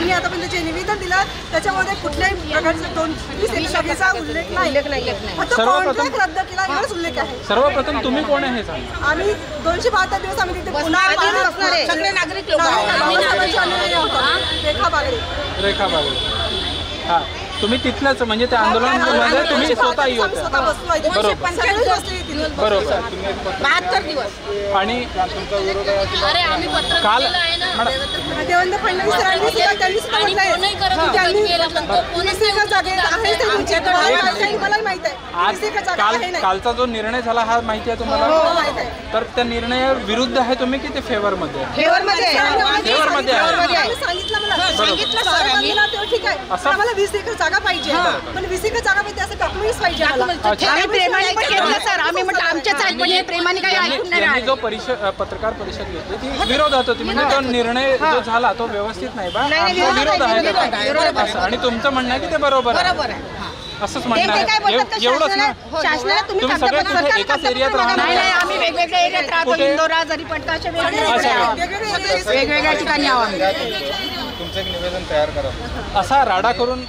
त्यांनी आतापर्यंत जे निवेदन दिलं त्याच्यामध्ये कुठल्याही प्रकारचा 20 जागेचा उल्लेख नाही. फक्त कॉन्ट्रॅक्ट रद्द केला एवढाच उल्लेख आहे. सर्वप्रथम तुम्ही कोण आहे हे सांगा. आम्ही 272 दिवस आम्ही तिथे पुन्हा सगळे नागरिक लोक रेखा बागडे. हां, तुम्ही तिथलंच म्हणजे त्या आंदोलनामध्ये तुम्ही स्वतःही होते. बरोबर 72 दिवस. आणि काल देवेंद्र फडणवीस सरांनी सुद्धा त्यांनी सुद्धा म्हटलंय कालचा जो निर्णय झाला हा माहिती आहे तुम्हाला. तर त्या निर्णया विरुद्ध आहे तुम्ही की ते फेवर मध्ये ठीक आहे. आम्हाला 20 एकर जागा पाहिजे पण 20 एकर जागा पाहिजे असं डॉक्युमेंट्स पाहिजे. आम्ही प्रेमाने पण घेतलं सर. आम्ही म्हटलं आमच्याच आहे प्रेमाने काही ऐकून नाही. जो पत्रकार परिषद घेतली ती विरोधात होती. म्हणजे तो निर्णय जो झाला तो व्यवस्थित नाही बा, विरोध आहे. आणि तुमचं म्हणणं आहे की ते बरोबर आहे असंच म्हणणं आहे. एवढंच ना. तुम्ही सगळे कुठे एकाच एरियात राहणार? नाही, आम्ही वेगवेगळ्या एरियात राहतो. इंदोरा, जरीपट्टा अशा वेगवेगळ्या ठिकाणी आहोत. तुमचं एक निवेदन तयार करा असा राडा करून